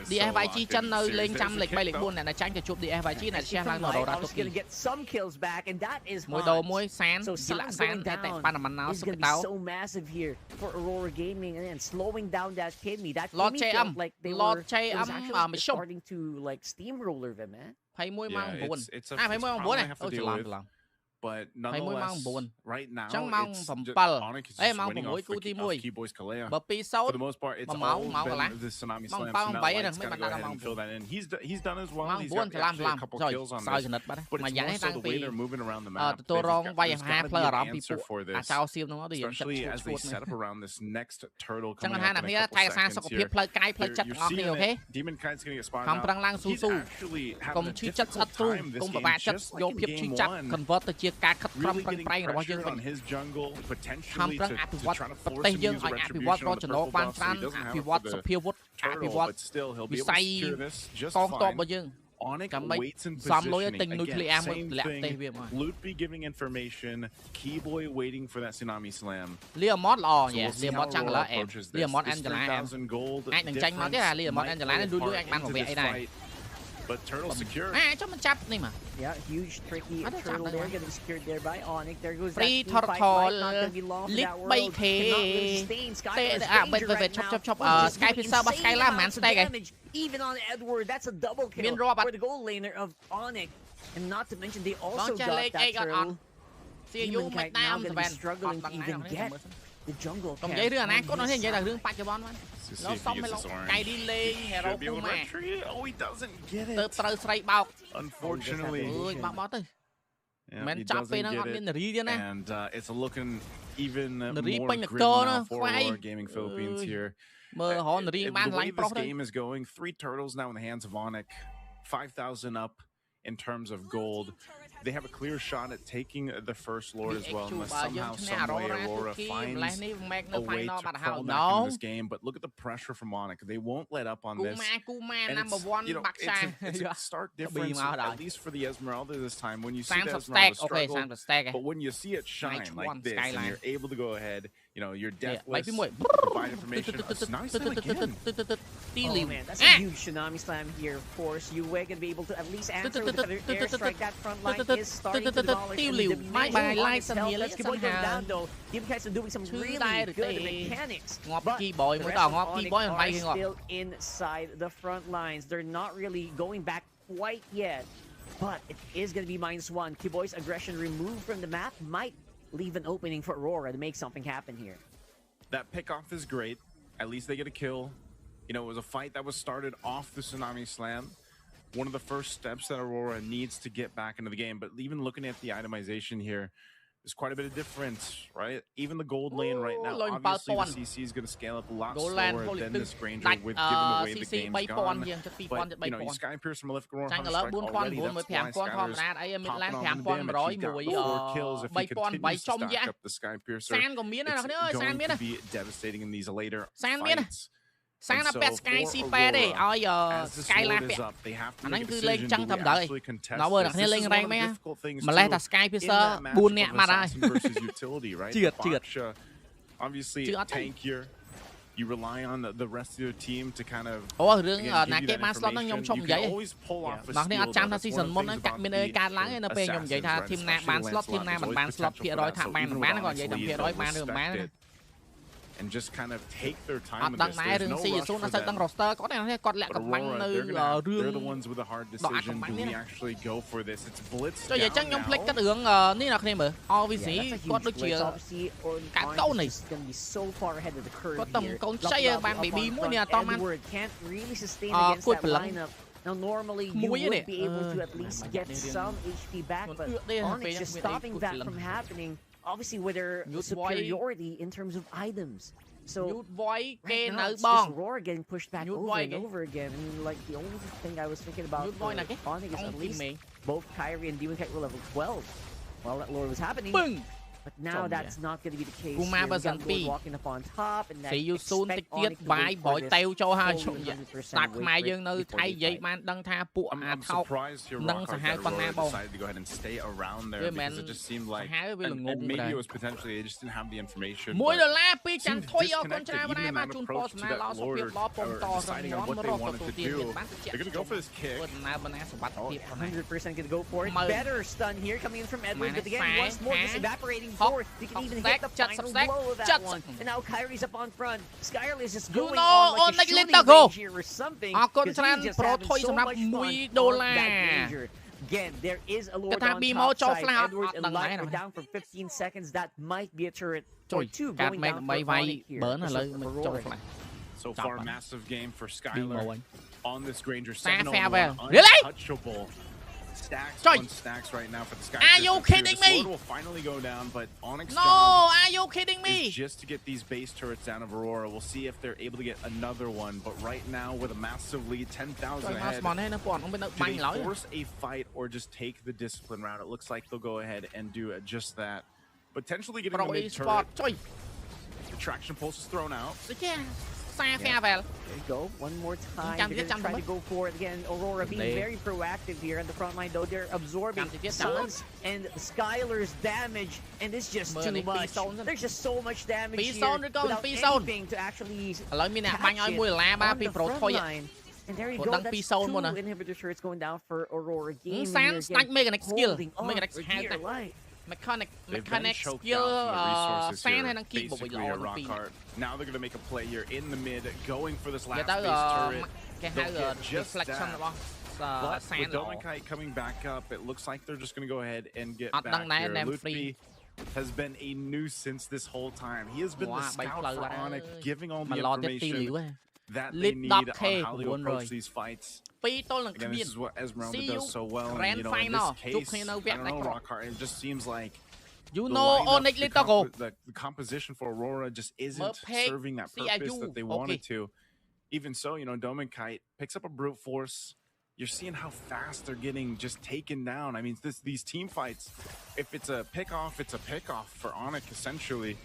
đi vai chi chân nơi lên trăm lệch bay lệch buôn này là tranh cho chụp đi vai chi này xe lang nổ ra tốt kỳ môi đầu môi sán chỉ là sán tại ban là mình nào sắp tao Aurora Gaming and slowing down that Kimmy. That Lord Che âm was starting to like steamroller them, man. Phải môi mang buồn. Phải môi mang buồn này. Ôi làm. But nonetheless, right now, Onic is just winning off Keyboy's Kalea. For the most part, it's all been the Tsunami Slam. It's going to go ahead and fill that in. He's done as well. He's got actually a couple kills on this. But it's more so the way they're moving around the map. There's got to be an answer for this, especially as they set up around this next turtle coming up in a couple seconds here. You're seeing it. Demon Kite's going to get spotted out. He's actually having a difficult time this game, just like in game 1. Really getting pressure on his jungle, potentially to try to force him to use a retribution on the purple buff, so he doesn't have it for the turtle, but still, he'll be able to secure this just fine. Onic waits in positioning. Again, same thing. Lootby giving information. Keyboy waiting for that Tsunami Slam. Liamod so we'll see how Aurora approaches this. This 3,000 gold difference but turtle secure. Yeah, huge tricky turtle there getting secured there by Onic. There goes free that turtle. Not gonna be long for that world. Even on Edward, that's a double kill for the goal laner of Onic. And not to mention they also got that turtle. Demon Kite now gonna be struggling to even get the jungle camp. Nó xong mới cày đi lên hero của mẹ. Oh, he doesn't get it. Từ straight bọc. Unfortunately. Bọc bó từ. Mình chắp bên nó ngọn lên rí nữa. And it's looking even more grim now for Aurora Gaming Philippines here. The way this game is going, 3 turtles now in the hands of Onic, 5,000 up in terms of gold. They have a clear shot at taking the first Lord as well, unless somehow, some way, Aurora finds a way to crawl back in this game. But look at the pressure from Onic. They won't let up on this. And it's a stark difference, at least for the Esmeralda this time. When you see the Esmeralda struggle, but when you see it shine like this, and you're able to go ahead, you know, you're deathless, provide information. Tsunami Slam again. Oh man, that's a huge Tsunami Slam here, of course. You were going to be able to at least answer with another airstrike. That front line is starting to demolish. Let's keep going down though. Demon Kites are doing some really good mechanics. But the rest of Onic are still inside the front lines. They're not really going back quite yet. But it is going to be -1. Keyboy's aggression removed from the map might leave an opening for Aurora to make something happen here. That pickoff is great. At least they get a kill. You know, it was a fight that was started off the Tsunami Slam. One of the first steps that Aurora needs to get back into the game. But even looking at the itemization here, there's quite a bit of difference, right? Even the gold lane right now, obviously the CC is going to scale up a lot slower than this Granger with given the way the game's gone. But, you know, you Sky Pierce, Malefic Roar, Hunter Strike already, that's why Skyler's popping on the damage. He got 4 kills. If he continues to stack up the Sky Piercer, it's going to be devastating in these later fights. Sáng nó pet Sky CP đi, ôi giờ Sky Lab anh ấy cứ lên chân thầm đợi, nó vừa đặt lên rank mấy á, mà lên là Sky Piercer buồn nè mà đây, chưa. Obviously, tankier. You rely on the rest of your team to kind of. Nãy cái ban slot nó nhom chung vậy, mà khi anh chăm season 1 nó cắt bên đây can láng nó pe nhom vậy tha team nào ban slot team nào mình ban slot phía đôi thằng ban nó còn vậy thằng phía đôi ban được bán. And just kind of take their time with this. There's no rush for them. But Aurora, they're the ones with a hard decision. Do we actually go for this? It's blitz down now. Now normally you would be able to at least get some HP back, but Onic just stopping that from happening. Obviously with their superiority in terms of items. So right now it's just Aurora getting pushed back over and over again. I mean, like, the only thing I was thinking about Onic is at least both Kyrie and Demon Kite were level 12 while that lore was happening. But now that's not going to be the case. Kuma version 2 walking up on top and see you soon តិចទៀតបាយបយតេវចូលហើយស្ដាប់ខ្មែរយើងនៅថៃនិយាយបានដឹងថាពួកអាថោកនឹងសាហាវប៉ុណ្ណាបង decided to go ahead and stay around there because it just seemed like and maybe it was potentially they just didn't have the information. $1ពីចាំថុយអរគុណច្រើនដែរបាទជូនពរសំណាល្អសុខភាពល្អពងតរំរំរកទទួលទានបាន They're going to go for this kick. 100% going to go for it. Better stun here coming in from Edward, but again once more just evaporating forth. He can even hit the final blow of that one. And now Kyrie's up on front. Skyler is just going on like a shooting range here or something. អរគុណច្រើនប្រូថុយសម្រាប់$1 Again, there is a Lord on top side. Edward and Light are down for 15 seconds. That might be a turret or two going down for Onic here. So far, massive game for Skyler on this Granger. Really? Untouchable. Stacks, stacks right now for the Sky. Are you kidding me? Will finally go down, but Onyx are you kidding me? Just to get these base turrets down of Aurora. We'll see if they're able to get another one. But right now, with a massive lead, 10,000 ahead, do they force a fight or just take the discipline route? It looks like they'll go ahead and do just that. Potentially getting a mid turret. The traction pulse is thrown out. There you go. One more time. They're going to try to go for it again. Aurora being very proactive here on the front line, though. They're absorbing Suns and Skyler's damage, and it's just too much. There's just so much damage here without anything to actually catch it on the front line. And there you go. That's 2 inhibitor turrets going down for Aurora. Game holding on for dear life. Mechanic skill basically a rock hard. Now they're going to make a play here in the mid, going for this last base turret. They'll get just that. But with Dominkite coming back up, it looks like they're just going to go ahead and get back here. Lutfi has been a nuisance this whole time. He has been the scout for Onic, giving all the information that they need on how to approach these fights. Again, this is what Esmeralda does so well. And, you know, in this case, I don't know, Rockhart, it just seems like the composition for Aurora just isn't serving that purpose that they wanted to. Even so, you know, Dominkite picks up a brute force. You're seeing how fast they're getting just taken down. I mean, these team fights, if it's a pick-off, it's a pick-off for Onic, essentially.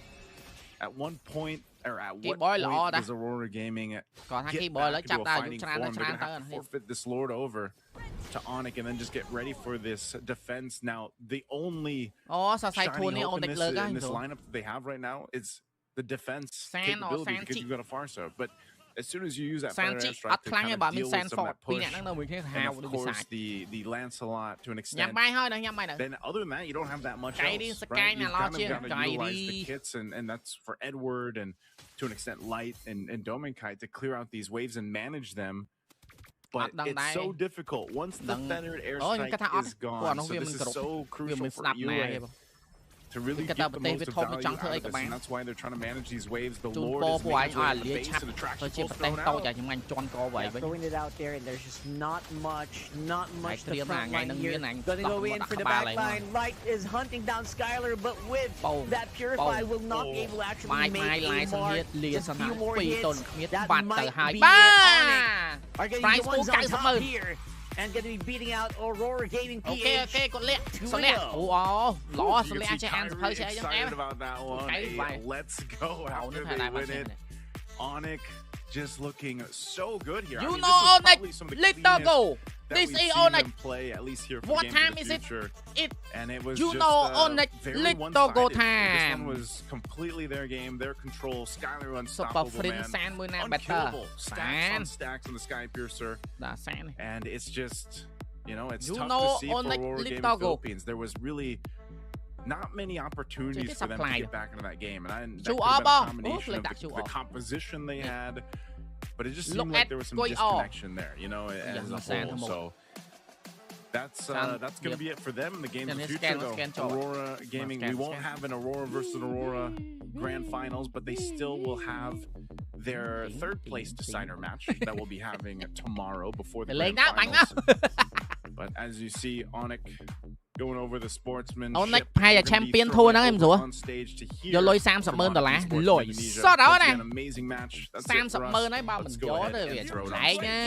At one point, or at what point does Aurora Gaming get back into a fighting form? They're going to have to forfeit this Lord over to Onic and then just get ready for this defense. Now, the only shining hope in this lineup that they have right now is the defense capability because you've got a Farsa. But as soon as you use that fire airstrike to kind of deal with some of that push, and of course the Lancelot to an extent, then other than that, you don't have that much else, right? You've kind of got to utilize the kits, and that's for Edward and to an extent Light and Dominkite to clear out these waves and manage them. But it's so difficult once the feathered airstrike is gone. So this is so crucial for UA to really get the most value out of this, and that's why they're trying to manage these waves. The Lord is making the base of the traction pulse thrown out. Throwing it out there, and there's just not much the front line here. Gonna go in for the back line. Light is hunting down Skyler, but with that Purify will not be able to actually make a mark. Just a few more hits. That might be it. Are getting the ones on top here. And going to be beating out Aurora Gaming PH. Okay, excited about that one. Let's go after they win it. Onic just looking so good here. You know, Onic, little go. This is Onic. Play at least here. What time is it? And it was you just, know, Onic, little go time. This one was completely their game, their control. Skyler unstoppable, man. Unkillable. Stacks on stacks on the Sky Piercer. And it's just, you know, it's tough to see for Aurora Gaming Philippines. There was really not many opportunities for them to get back into that game, and that could have been a combination of the composition they had, but it just seemed like there was some disconnection there, you know, as a whole. So that's going to be it for them in the game's future, though. Aurora Gaming, we won't have an Aurora versus Aurora Grand Finals, but they still will have their third place decider match that we'll be having tomorrow before the Grand Finals. But as you see, Onic going over the sportsmanship. Onic ប្រហែលជា champion ធូរហ្នឹងឯងមិនស្រួលយកលុយ$30,000លុយសតហើយណា$30,000ហើយបើមិនយកទៅវាឆ្លែកណា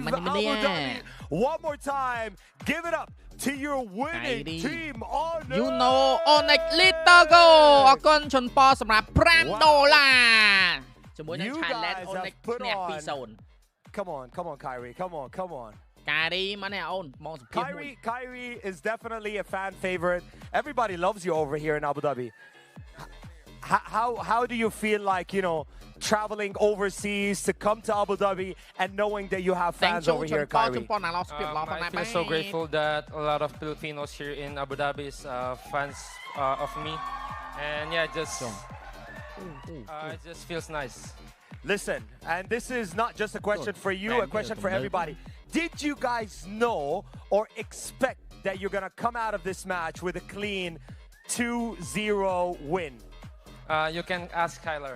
មិនមាន One more time, give it up to your winning team. You know, Onic little Little Go អរគុណជូនពរសម្រាប់$5ជាមួយនឹង Challenge Onic អ្នក2-0 Come on Kyrie come on Kyrie មកនេះអូនមកសុភាពមួយ Kyrie is definitely a fan favorite everybody loves you over here in Abu Dhabi how do you feel like traveling overseas to come to Abu Dhabi and knowing that you have fans over here Kyrie I feel so grateful that a lot of Filipinos here in Abu Dhabi is fans of me and yeah it just feels nice. Listen, and this is not just a question for you, a question for everybody. Did you guys know or expect that you're going to come out of this match with a clean 2-0 win? You can ask Kyler.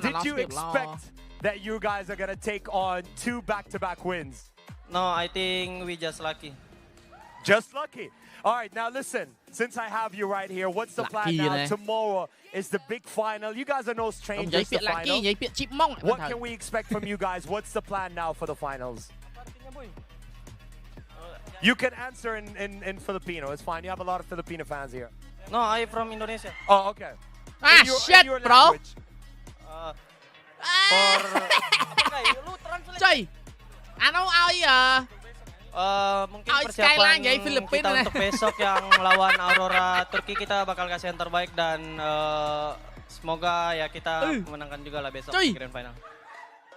Did you expect that you guys are going to take on 2 back-to-back wins? No, I think we're just lucky. Just lucky. All right, now listen, since I have you right here, what's the plan now? Tomorrow is the big final. You guys are no strangers to final. What can we expect from you guys? What's the plan now for the finals? You can answer in Filipino. It's fine. You have a lot of Filipino fans here. No, I'm from Indonesia. Oh, okay. Shit, bro. Cuy, ano mungkin persiapan kita untuk besok yang lawan Aurora Turki kita bakal kasih yang terbaik dan semoga ya kita memenangkan juga lah besok di grand final.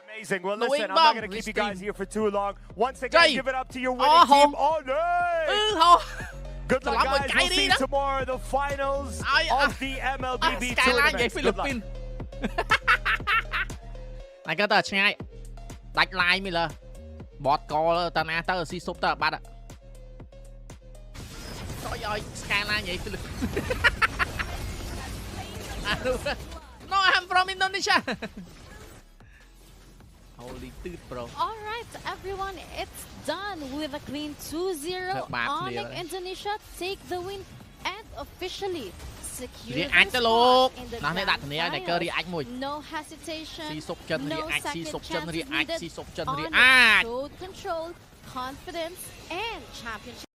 Amazing. Well, listen, I'm not going to keep you guys here for too long. Once again, give it up to your winning team. Onic! Good luck, guys. We'll see you tomorrow, the finals of the MLBB tournament. Good luck. តែគាត់ទៅឆ្ងាយដាច់ line មីលើបតកតណាទៅស៊ីស៊ុបទៅបាត់ទៅឲ្យ Skyline និយាយ No, I'm from Indonesia. Holy dude, bro. All right, everyone, it's done with a clean 2-0. Onic Indonesia take the win and officially secure the spot in the grand finals. No hesitation, no second chance needed. Onic showed control, confidence, and championship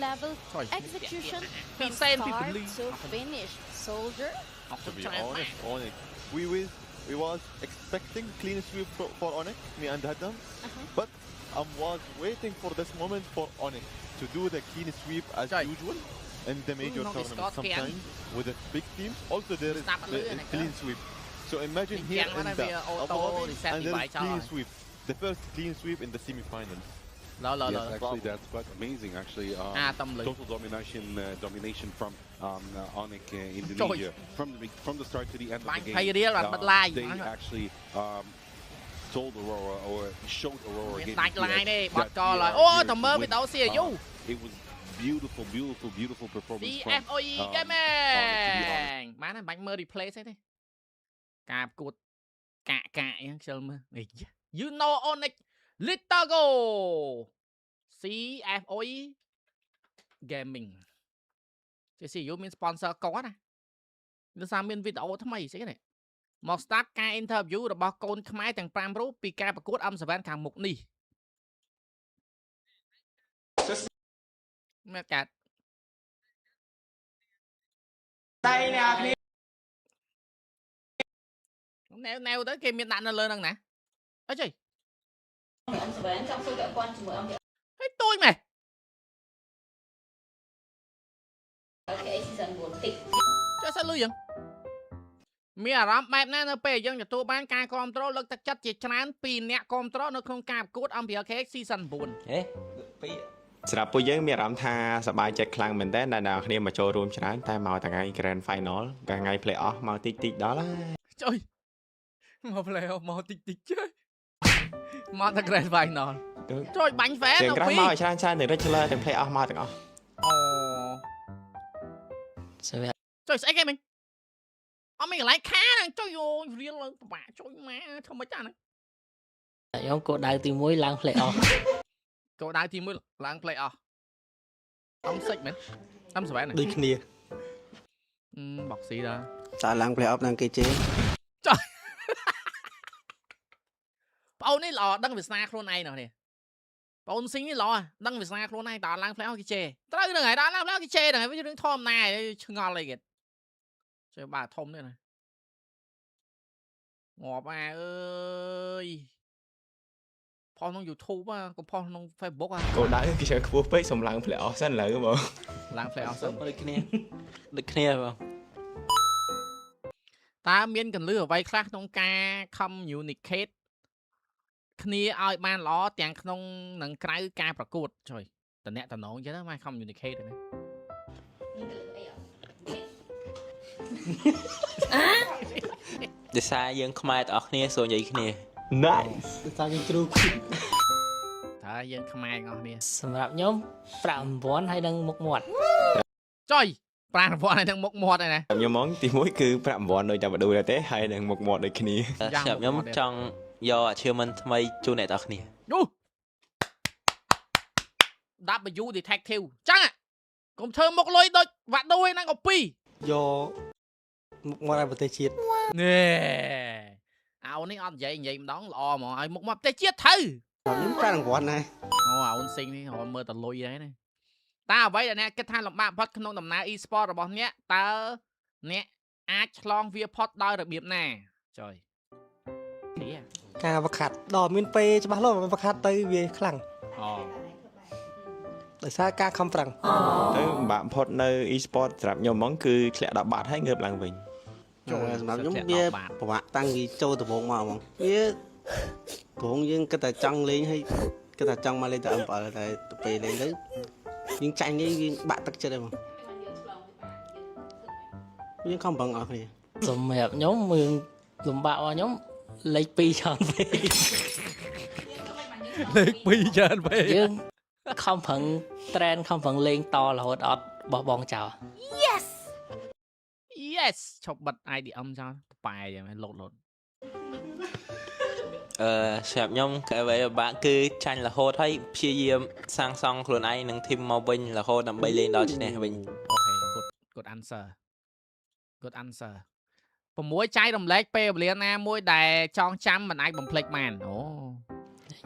level execution from start to finish. Soldier. To be honest, Onic, we was expecting clean sweep for Onic, me and Haddam, but I was waiting for this moment for Onic to do the clean sweep as usual in the major tournament. Sometimes with a big team, also there is a clean sweep. So imagine here in the Abu Dhabi, and there is clean sweep, the first clean sweep in the semi-finals. Yes, actually, that's quite amazing. Actually, total domination from Onic Indonesia from the start to the end of the game. They actually told Aurora or showed Aurora game it was beautiful performance from Gaming. បានបាញ់មើល replay ស្អីទេការប្រកួតកាក់យ៉ាងខ្ជិលមើល You know Onic Little Go CFOE Gaming ជា CEO មាន sponsor កណាដូចថាមានវីដេអូថ្មីស្អីនេះមក start ការ interview របស់កូនខ្មែរទាំង5រូបពីការប្រកួត M7 ខាងមុខនេះមកកាត់តែអ្នកគ្នាណែវទៅគេមានដាក់នៅលើហ្នឹងណាអីជិះM7 ចង់សួរតើគាត់ជាមួយអង្គហើយទួយម៉េះអូខេ season 4 tick ចុះសិនលុយយ៉ាងមានអារម្មណ៍បែបណានៅពេលយើងទទួលបានការគ្រប់គ្រងលើកទឹកចិត្តជាច្រើនពីអ្នកគ្រប់គ្រងនៅក្នុងការប្រកួត MLBB season 4 ហេពីសម្រាប់ពួកយើងមានអារម្មណ៍ថាសប្បាយចិត្តខ្លាំងមែនតើដែលអ្នកគ្នាមកចូលរួមច្រើនតែមកថ្ងៃ Grand Final ថ្ងៃ Play Off មកតិចដល់ហើយចុយមក Play Off មកតិចចុយមកតែ Grand Final ចុយបាញ់ fan នៅពីមកច្រើនទាំង Regular ទាំង Play Off មកទាំងអស់អូចុយស្អីគេមិញអត់មានកន្លែងខាហ្នឹងចុយយោរៀលឡើងពិបាកចុយមកធ្វើមិនចាហ្នឹងខ្ញុំគោលដៅទី1ឡើង Play Off គោលដៅទី1ឡើង Play Off អំសិចមែនអំសវែនដូចគ្នាបកស៊ីដែរតើឡើង Play Off នឹងគេជេរចុយបងអូននេះល្អដឹងវាសនាខ្លួនឯងនោះនេះ Ôn sinh ấy lo đăng về xa luôn này tao lang pléo cái chê tao đừng ngày đó lang pléo cái chê này với những thom này ngon lại kìa chơi bà thom đây này ngọt bà ơi phong trong YouTube á có phong trong Facebook á cô đá cái chơi cua với xong lang pléo xanh lại cái bộ lang pléo xanh được kia không ta miên cần lừa ở vay khác trong ca communicateគ្នាឲ្យបានល្អទាំងក្នុងនិងក្រៅការប្រកួតចុយតអ្នកតនងចឹងមក communicate ណាដោយសារយើងខ្មែរទាំងអស់គ្នាសូនិយាយគ្នា nice ដោយសារយើងជ្រូកថាយើងខ្មែរទាំងអស់គ្នាសម្រាប់ខ្ញុំ5-9ហើយនឹងមុខមាត់ចុយ5-9ហើយនឹងមុខមាត់ហ្នឹងណាខ្ញុំហ្មងទី1គឺ5-9ដូចតែបដូរទេហើយនឹងមុខមាត់ដូចគ្នាសម្រាប់ខ្ញុំចង់យក achievement ថ្មីជូនអ្នកទាំងអស់គ្នាយូ W detective ចឹងកុំធ្វើមុខលុយដូចវ៉ាក់ដូឯហ្នឹងកូពីយកមុខមាត់ឲ្យប្រទេសជាតិនេះអោនេះអត់និយាយម្ដងល្អហ្មងឲ្យមុខមាត់ប្រទេសជាតិទៅខ្ញុំប្រាំងរង្វាន់ដែរអូអោនសិងនេះមើលតលុយដែរណាតើអ្វីដែលអ្នកគិតថាលំបាកបំផុតក្នុងដំណើរ e-sport របស់អ្នកតើអ្នកអាចឆ្លងវាផុតដោយរបៀបណាចុយការវឹកខាត់ដល់មានពេលច្បាស់លាស់វឹកខាត់ទៅវាខ្លាំងដោយសារការខំប្រឹងទៅបាក់ផុតនៅ e-sport សម្រាប់ខ្ញុំហ្មងគឺធ្លាក់ដល់បាត់ហើយងើបឡើងវិញចូលសម្រាប់ខ្ញុំវាពិបាកតាំងពីចូលដំបូងមកហ្មងវាព្រោះយើងគិតតែចង់លេងហើយគិតតែចង់មកលេងតែ ML តែពេលលេងទៅយើងចាញ់នេះយើងបាក់ទឹកចិត្តហ្នឹងយើងខំប្រឹងអស់គ្នាសម្រាប់ខ្ញុំមើលលំបាករបស់ខ្ញុំលេខ2ច្រើនពេកលេខ2ច្រើនពេកយើងខំប្រឹង trend ខំប្រឹងលេងតរហូតអត់បោះបង់ចោល yes ឈប់បិទ IDM ចោលប៉ែយ៉ាងម៉េចលោតសម្រាប់ខ្ញុំក៏អ្វីបាក់គឺចាញ់រហូតហើយព្យាយាមសាងសង់ខ្លួនឯងនិងធីមមកវិញរហូតដើម្បីលេងដល់ឈ្នះវិញអូខេ good answer 6ចែករំលែកពេលវេលាណាមួយដែលចងចាំមិនអាចបំភ្លេចបានអូ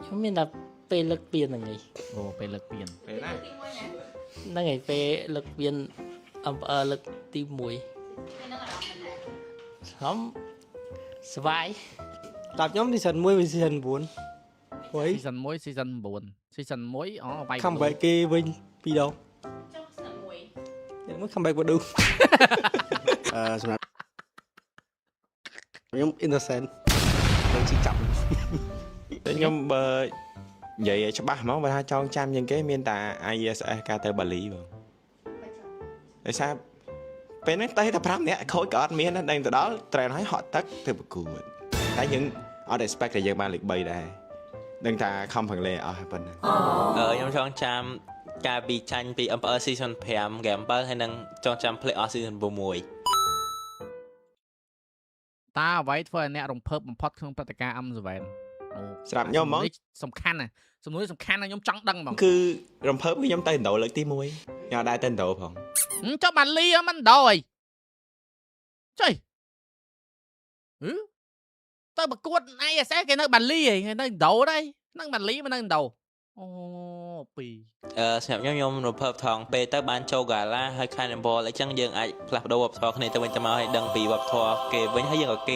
ខ្ញុំមានតែពេលលើកពៀនហ្នឹងឯងអូពេលលើកពៀនពេលណាហ្នឹងឯងពេលលើកពៀនលើកទី1ខ្ញុំស្វាយតាមខ្ញុំ season 1 với season 9 season 1 season 9 season 1អូវាយ comeback គេវិញ2ដងចុះ season 1យ៉ាងមួយ comeback បដូរសម្រាប់ខ្ញុំ innocent ខ្ញុំជីចាប់តែខ្ញុំបើនិយាយឲ្យច្បាស់ហ្មងបើថាចងចាំជាងគេមានតែ ISS ការទៅបាលីបងដោយសារពេលហ្នឹងតែ5នាក់ខូចក៏អត់មានដែរទៅដល់ train ឲ្យហត់ទឹកទៅប្រកួតតែយើងអត់ expect តែយើងបានលេខ3ដែរដឹងថាខំប្រឹងលេងអស់ប៉ុណ្ណឹងខ្ញុំចងចាំការពីចាញ់ពី ML season 5 game 7ហើយនឹងចងចាំ play off season 6តើអ្វីធ្វើឲ្យអ្នករំភើបបំផុតក្នុងព្រឹត្តិការណ៍ M7 សម្រាប់ខ្ញុំហ្មងសំខាន់ណាសំណួរសំខាន់ណាខ្ញុំចង់ដឹងហ្មងគឺរំភើបខ្ញុំទៅឥណ្ឌូលើកទី1ខ្ញុំដែរទៅឥណ្ឌូផងចុះបានលីមិនឥណ្ឌូអីចុយទៅប្រកួត ISS គេនៅបានលីឯងនៅឥណ្ឌូដែរហ្នឹងបានលីមកនៅឥណ្ឌូអូពីសម្រាប់ខ្ញុំរំភើបថងពេលទៅបានចូលហ្គាឡាហើយ Cannonball អញ្ចឹងយើងអាចផ្លាស់ប្ដូរវប្បធម៌គ្នាទៅវិញទៅមកឲ្យដឹងពីវប្បធម៌គេវិញហើយយើងក៏